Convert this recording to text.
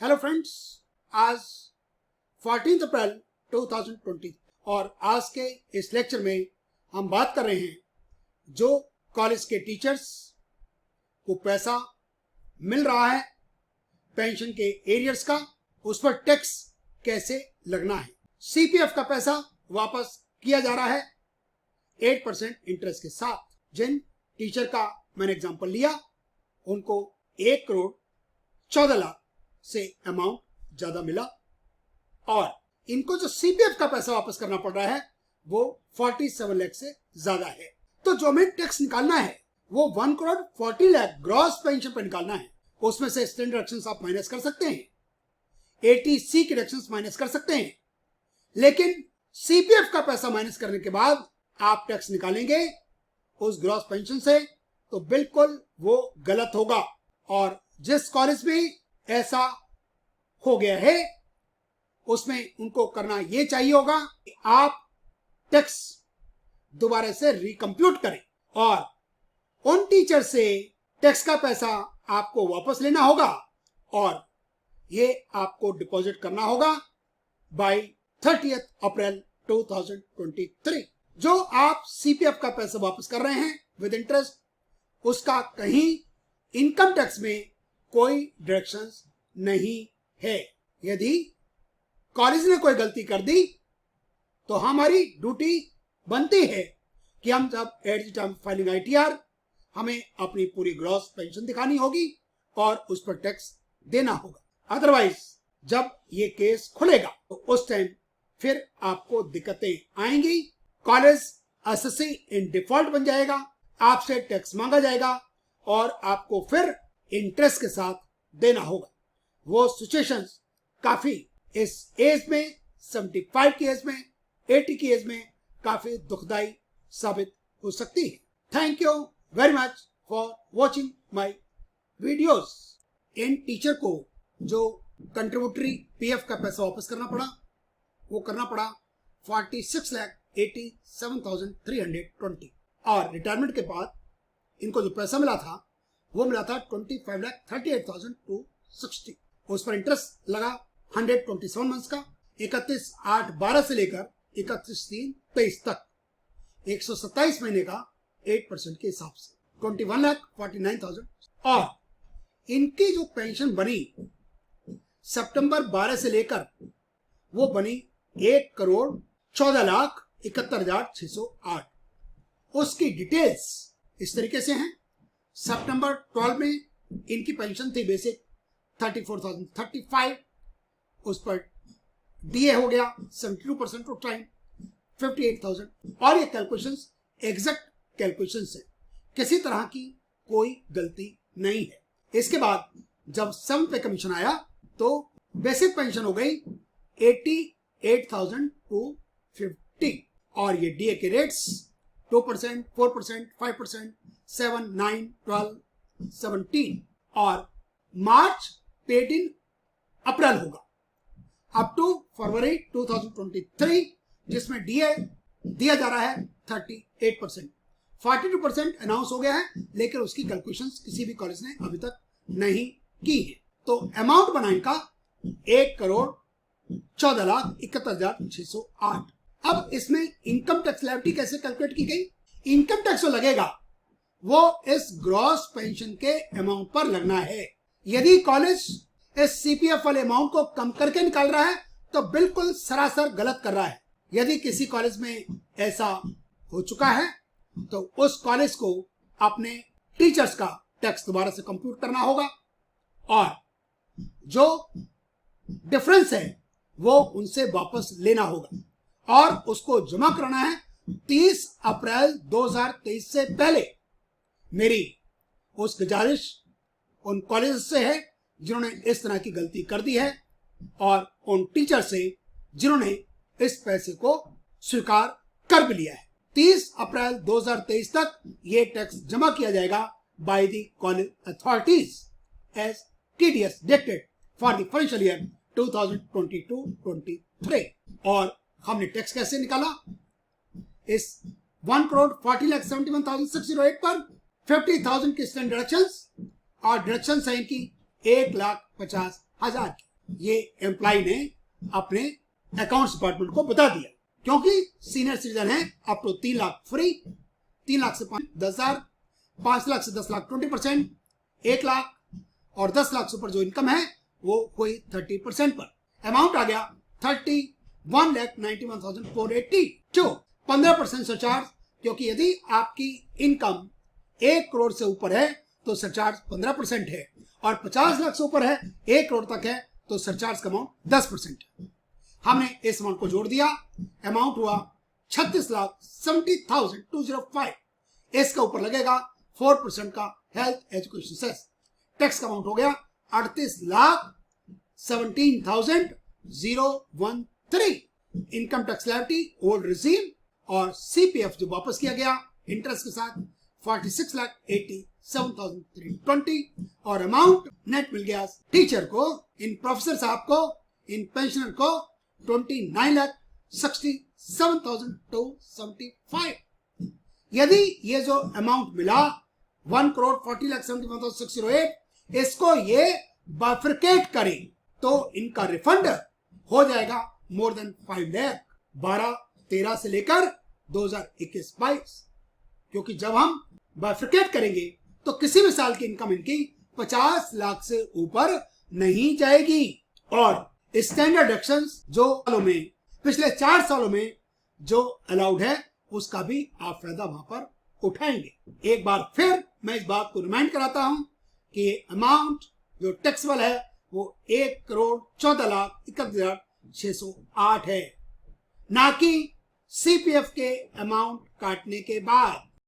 Hello friends, आज 14 अप्रैल 2020 और आज के इस लेक्चर में हम बात कर रहे हैं जो कॉलेज के टीचर्स को पैसा मिल रहा है पेंशन के एरियर्स का, उस पर टैक्स कैसे लगना है। सीपीएफ का पैसा वापस किया जा रहा है 8% इंटरेस्ट के साथ। जिन टीचर का मैंने एग्जांपल लिया उनको 1,14,00,000 से अमाउंट ज्यादा मिला और इनको जो सीपीएफ का पैसा वापस करना पड़ रहा है वो 47 लाख से ज्यादा है। तो जो हमें टैक्स निकालना है वो 1,40,00,000 ग्रॉस पेंशन पर निकालना है। उसमें से स्टैंडर्ड डिडक्शंस आप माइनस कर सकते हैं, एटीसी के डिडक्शंस माइनस कर सकते हैं, लेकिन सीपीएफ का पैसा माइनस करने के बाद आप टैक्स निकालेंगे उस ग्रॉस पेंशन से तो बिल्कुल वो गलत होगा। और जिस कॉलेज में ऐसा हो गया है उसमें उनको करना ये चाहिए होगा कि आप टैक्स दोबारा से रिकम्प्यूट करें और उन टीचर से टैक्स का पैसा आपको वापस लेना होगा और ये आपको डिपॉजिट करना होगा बाय 30 अप्रैल 2023। जो आप सीपीएफ का पैसा वापस कर रहे हैं विद इंटरेस्ट, उसका कहीं इनकम टैक्स में कोई डिडक्शंस नहीं है। यदि कॉलेज ने कोई गलती कर दी तो हमारी ड्यूटी बनती है कि हम जब at the time filing ITR हमें अपनी पूरी ग्रॉस पेंशन दिखानी होगी और उस पर टैक्स देना होगा। अदरवाइज जब ये केस खुलेगा तो उस टाइम फिर आपको दिक्कतें आएंगी। कॉलेज एसएससी इन डिफॉल्ट बन जाएगा, आपसे टैक्स मांगा जाएगा और आपको फिर इंटरेस्ट के साथ देना होगा। वो सिचुएशंस काफी इस एज में 75 की एज में 80 की एज में काफी दुखदाई साबित हो सकती है। Thank you very much for watching my videos. In teacher को जो कंट्रीब्यूटरी पीएफ का पैसा वापस करना पड़ा वो करना पड़ा 46,87,320 और रिटायरमेंट के बाद इनको जो पैसा मिला था वो मिला था 25,38,260। उस पर इंटरेस्ट लगा 127 मंथ्स का, 31/8/12 से लेकर 31/3/23 तक 127 महीने का 8% के हिसाब से 21,49,000। और इनकी जो पेंशन बनी सितंबर 12 से लेकर वो बनी 1,14,71,608। उसकी डिटेल्स इस तरीके से हैं। सितंबर 12 में इनकी पेंशन थी बेसिक 34,035, उस पर डीए हो गया 72% ऑफ टाइम 58,000। और ये कैलकुलेशंस एग्जैक्ट कैलकुलेशंस है, किसी तरह की कोई गलती नहीं है। इसके बाद जब 7 पे कमीशन आया तो बेसिक पेंशन हो गई 88,250 और ये डीए के रेट्स 2%, 4%, 5%, 7, 9, 12, 17 और मार्च पेड इन अप्रैल होगा अप टू फरवरी 2023, जिसमें डीए दिया जा रहा है 38%। 42% अनाउंस हो गया है लेकिन उसकी कैलकुलेशंस किसी भी कॉलेज ने अभी तक नहीं की है। तो अमाउंट बना इनका 1,14,71,608। अब इसमें इनकम टैक्स लायबिलिटी कैसे कैलकुलेट की गई? इनकम टैक्स जो लगेगा वो इस ग्रॉस पेंशन के अमाउंट पर लगना है। यदि कॉलेज इस सीपीएफ वाले अमाउंट को कम करके निकाल रहा है तो बिल्कुल सरासर गलत कर रहा है। यदि किसी कॉलेज में ऐसा हो चुका है तो उस कॉलेज को अपने टीचर्स का टैक्स दोबारा से कंप्यूट करना होगा और जो डिफरेंस है वो उनसे वापस लेना होगा और उसको जमा कराना है 30 अप्रैल 2023 से पहले। मेरी उस गुजारिश उन कॉलेज से है जिन्होंने इस तरह की गलती कर दी है और उन टीचर से जिन्होंने इस पैसे को स्वीकार कर भी लिया है। 30 अप्रैल 2023 तक ये टैक्स जमा किया जाएगा by the college authorities as TDS deducted for the financial year 2022-23। और हमने टैक्स कैसे निकाला? इस 1,40,71,608 पर 50,000 की स्टैंडर्ड डिडक्शंस और डिडक्शंस है इनकी 1,50,000 की। ये एम्प्लॉय ने अपने अकाउंट्स डिपार्टमेंट को बता दिया, क्योंकि सीनियर सिटीजन है up to 3 lakh free, 3 lakh से 10,000, 5 लाख से 10 लाख 20%, 1 लाख और 10 लाख से ऊपर जो इनकम है वो कोई 30% पर। अमाउंट आ गया 31,91,482, 15% सरचार्ज, क्योंकि यदि आपकी इनकम 1 करोड़ से ऊपर है तो सरचार्ज 15% है, और 50 लाख से ऊपर है, 1 करोड़ तक है, तो सरचार्ज का अमाउंट 10% है। हमने इस अमाउंट को जोड़ दिया, अमाउंट हुआ 36,70,205। इसका ऊपर लगेगा 4% का हेल्थ एजुकेशन सेस। टैक्स का अमाउंट हो गया 38,17,013। Income tax liability old regime और सीपीएफ जो वापस किया गया इंटरेस्ट के साथ 46,87,320, और अमाउंट नेट मिल गया टीचर को, इन प्रोफेसर साहब को, इन पेंशनर को 29,67,275। यदि ये जो अमाउंट मिला 1,40,71,608, इसको ये बाइफरकेट करें तो इनका रिफंड हो जाएगा मोर देन 5 लाख 12-13 से लेकर 2021-22, क्योंकि जब हम बाइफरकेट करेंगे तो किसी भी साल की इनकम इनकी 50 लाख से ऊपर नहीं जाएगी। और स्टैंडर्ड डिडक्शंस जो सालों में, पिछले 4 सालों में जो अलाउड है उसका भी आप फायदा वहां पर उठाएंगे। एक बार फिर मैं इस बात को रिमाइंड कराता हूं कि ये अमाउंट जो टैक्सेबल है वो 1,14,31,608 है, ना कि सीपीएफ के अमाउंट काटने के बाद।